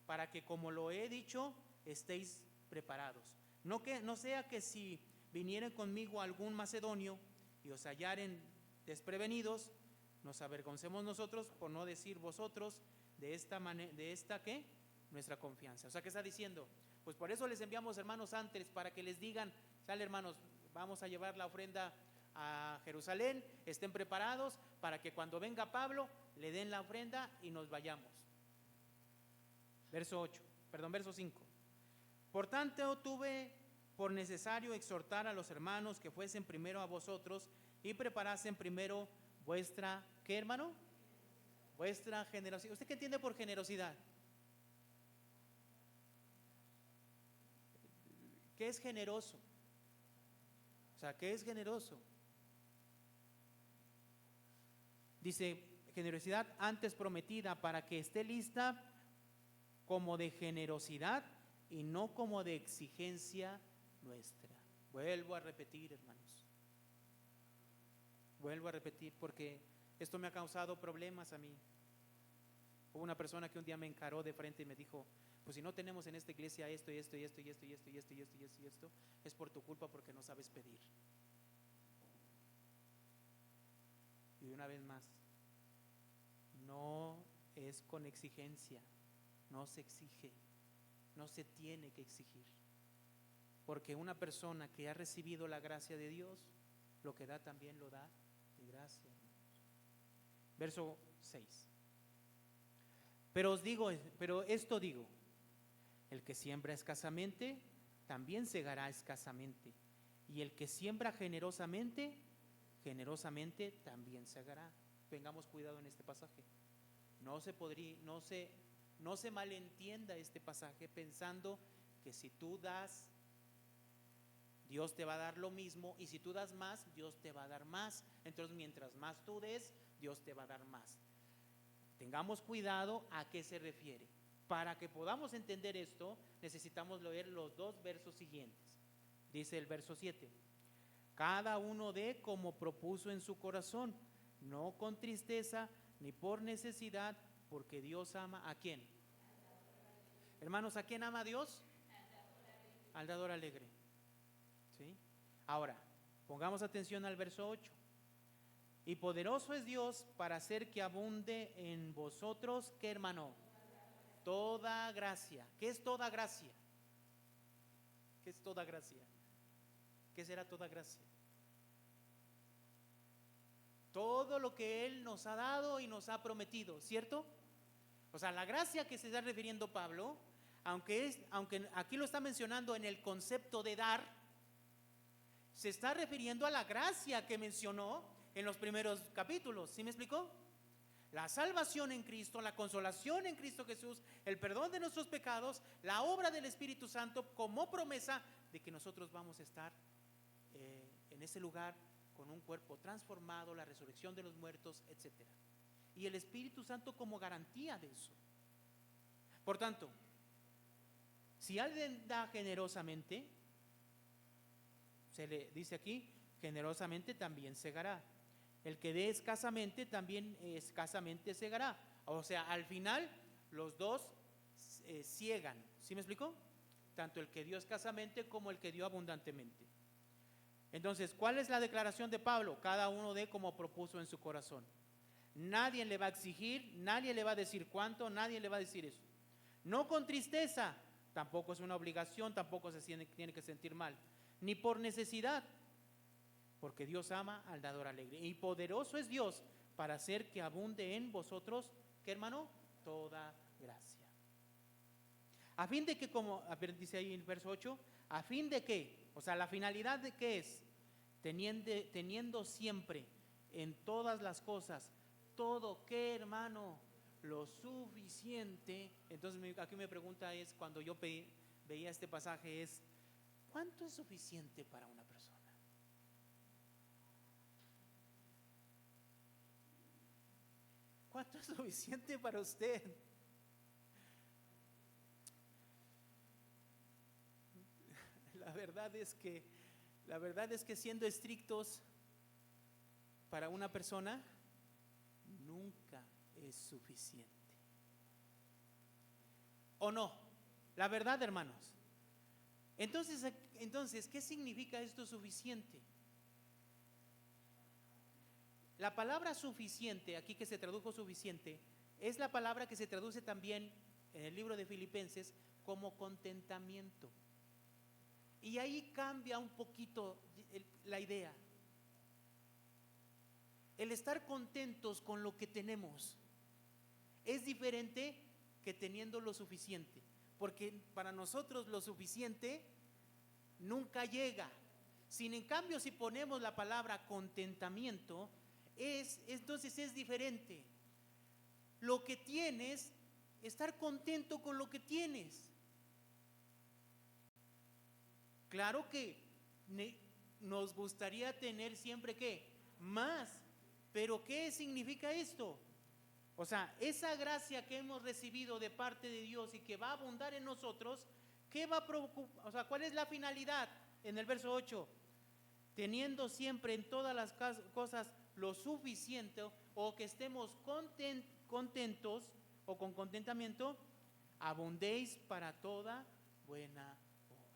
para que, como lo he dicho, estéis preparados. No sea que si vinieren conmigo algún macedonio y os hallaren desprevenidos, nos avergoncemos nosotros, por no decir vosotros, de esta ¿qué? Nuestra confianza. O sea, ¿qué está diciendo? Pues por eso les enviamos, hermanos, antes, para que les digan: sale, hermanos, vamos a llevar la ofrenda a Jerusalén, estén preparados para que cuando venga Pablo le den la ofrenda y nos vayamos. Verso 5. Por tanto, tuve por necesario exhortar a los hermanos que fuesen primero a vosotros y preparasen primero vuestra, ¿qué, hermano? Vuestra generosidad. ¿Usted qué entiende por generosidad? ¿Qué es generoso? O sea, ¿qué es generoso? Dice: generosidad antes prometida, para que esté lista como de generosidad y no como de exigencia nuestra. Vuelvo a repetir, hermanos. Vuelvo a repetir, porque esto me ha causado problemas a mí. Hubo una persona que un día me encaró de frente y me dijo: pues si no tenemos en esta iglesia esto y esto y esto y esto y esto y esto y esto y esto y esto, es por tu culpa, porque no sabes pedir. Y una vez más, no es con exigencia, no se exige, no se tiene que exigir, porque una persona que ha recibido la gracia de Dios, lo que da también lo da de gracia. Verso 6. Pero esto digo: el que siembra escasamente, también segará escasamente, y el que siembra generosamente, generosamente también segará. Tengamos cuidado en este pasaje. No se malentienda este pasaje pensando que si tú das, Dios te va a dar lo mismo, y si tú das más, Dios te va a dar más. Entonces, mientras más tú des, Dios te va a dar más. Tengamos cuidado a qué se refiere. Para que podamos entender esto, necesitamos leer los dos versos siguientes. Dice el verso 7: cada uno dé como propuso en su corazón, no con tristeza ni por necesidad, porque Dios ama ¿a quién? Hermanos, ¿a quién ama Dios? al dador alegre. ¿Sí? Ahora, pongamos atención al verso 8. Y poderoso es Dios para hacer que abunde en vosotros, ¿qué, hermano? Toda gracia. ¿Qué es toda gracia? ¿Qué es toda gracia? ¿Qué será toda gracia? Todo lo que Él nos ha dado y nos ha prometido, ¿cierto? O sea, la gracia que se está refiriendo Pablo, aunque aquí lo está mencionando en el concepto de dar, se está refiriendo a la gracia que mencionó en los primeros capítulos. ¿Sí me explicó? La salvación en Cristo, la consolación en Cristo Jesús, el perdón de nuestros pecados, la obra del Espíritu Santo como promesa de que nosotros vamos a estar en ese lugar con un cuerpo transformado, la resurrección de los muertos, etc. Y el Espíritu Santo como garantía de eso. Por tanto, si alguien da generosamente, se le dice aquí, generosamente también segará. El que dé escasamente también escasamente segará. O sea, al final los dos ciegan. ¿Sí me explicó? Tanto el que dio escasamente como el que dio abundantemente. Entonces, ¿cuál es la declaración de Pablo? Cada uno dé como propuso en su corazón. Nadie le va a exigir, nadie le va a decir cuánto, nadie le va a decir eso. No con tristeza, tampoco es una obligación, tampoco se tiene que sentir mal, ni por necesidad, porque Dios ama al dador alegre. Y poderoso es Dios para hacer que abunde en vosotros, ¿qué, hermano? Toda gracia. A fin de que, como dice ahí en el verso 8, a fin de que, o sea, la finalidad de qué es, teniendo siempre en todas las cosas, todo, ¿qué, hermano? Lo suficiente. Entonces aquí mi pregunta es, cuando yo veía este pasaje es, ¿cuánto es suficiente para una persona? ¿Cuánto es suficiente para usted? La verdad es que siendo estrictos para una persona nunca es suficiente. ¿O no? La verdad, hermanos. Entonces, ¿qué significa esto suficiente? La palabra suficiente, aquí que se tradujo suficiente, es la palabra que se traduce también en el libro de Filipenses como contentamiento. Y ahí cambia un poquito la idea. El estar contentos con lo que tenemos es diferente que teniendo lo suficiente, porque para nosotros lo suficiente nunca llega. Sin en cambio, si ponemos la palabra contentamiento, entonces es diferente. Lo que tienes, estar contento con lo que tienes. Claro que nos gustaría tener siempre ¿qué? Más, pero ¿qué significa esto? O sea, esa gracia que hemos recibido de parte de Dios y que va a abundar en nosotros, ¿qué va a provocar? O sea, ¿cuál es la finalidad? En el verso 8, teniendo siempre en todas las cosas lo suficiente, o que estemos contentos o con contentamiento, abundéis para toda buena obra.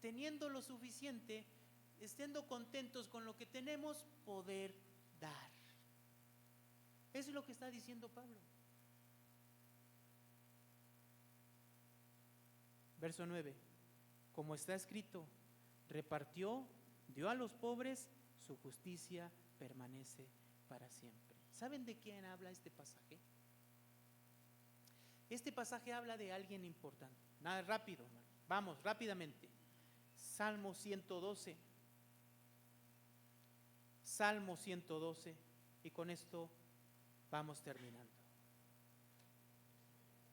Teniendo lo suficiente, estando contentos con lo que tenemos, poder dar. Eso es lo que está diciendo Pablo. Verso 9, como está escrito, repartió, dio a los pobres, su justicia permanece para siempre. ¿Saben de quién habla este pasaje? Este pasaje habla de alguien importante. Nada, rápido, vamos, rápidamente. Salmo 112. Salmo 112, y con esto vamos terminando.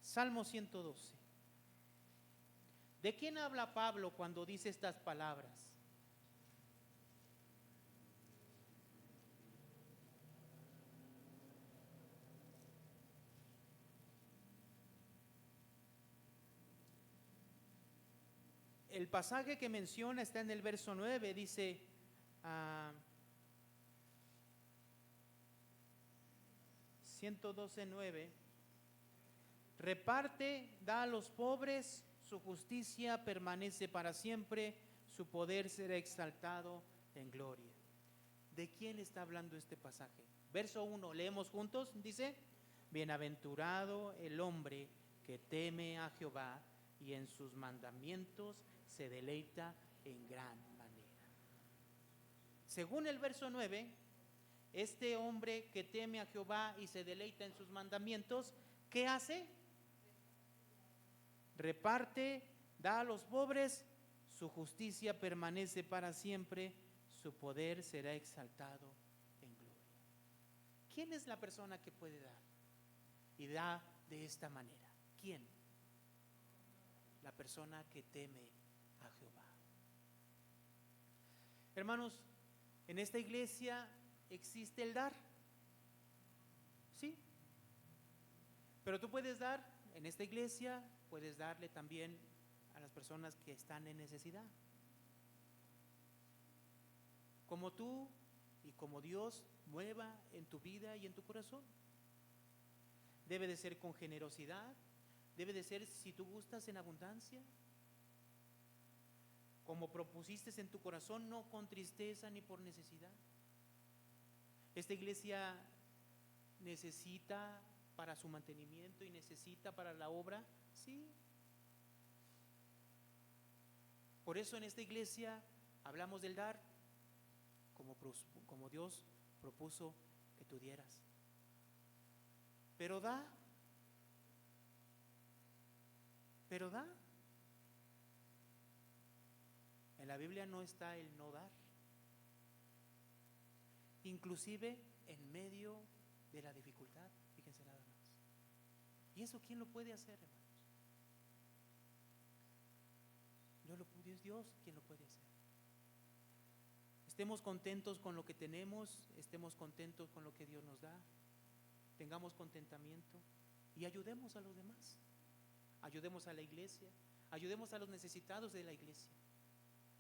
Salmo 112. ¿De quién habla Pablo cuando dice estas palabras? El pasaje que menciona está en el verso 9, dice, 112:9, reparte, da a los pobres su justicia permanece para siempre, su poder será exaltado en gloria. ¿De quién está hablando este pasaje? Verso 1, leemos juntos, dice: bienaventurado el hombre que teme a Jehová y en sus mandamientos se deleita en gran manera. Según el verso 9, este hombre que teme a Jehová y se deleita en sus mandamientos, ¿qué hace? Reparte, da a los pobres, su justicia permanece para siempre, su poder será exaltado en gloria. ¿Quién es la persona que puede dar? Y da de esta manera. ¿Quién? La persona que teme a Jehová. Hermanos, en esta iglesia existe el dar. ¿Sí? Pero tú puedes dar en esta iglesia, puedes darle también a las personas que están en necesidad. Como tú y como Dios mueva en tu vida y en tu corazón. Debe de ser con generosidad, debe de ser, si tú gustas, en abundancia. Como propusiste en tu corazón, no con tristeza ni por necesidad. Esta iglesia necesita para su mantenimiento y necesita para la obra, sí. Por eso en esta iglesia hablamos del dar, como Dios propuso que tú dieras. Pero da. En la Biblia no está el no dar. Inclusive en medio de la dificultad, fíjense nada más. ¿Y eso quién lo puede hacer, hermanos? Es Dios quien lo puede hacer. Estemos contentos con lo que tenemos, estemos contentos con lo que Dios nos da, tengamos contentamiento y ayudemos a los demás, ayudemos a la iglesia, ayudemos a los necesitados de la iglesia,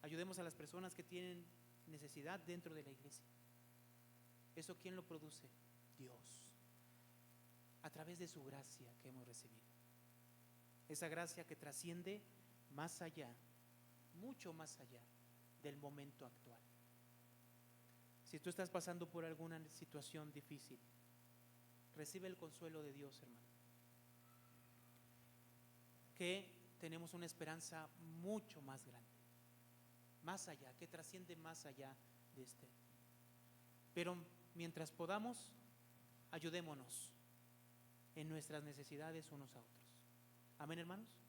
ayudemos a las personas que tienen necesidad dentro de la iglesia. ¿Eso quién lo produce? Dios, a través de su gracia que hemos recibido. Esa gracia que trasciende más allá, mucho más allá del momento actual. Si tú estás pasando por alguna situación difícil, recibe el consuelo de Dios, hermano. Que tenemos una esperanza mucho más grande, más allá, que trasciende más allá de este. Pero mientras podamos, ayudémonos en nuestras necesidades unos a otros. Amén, hermanos.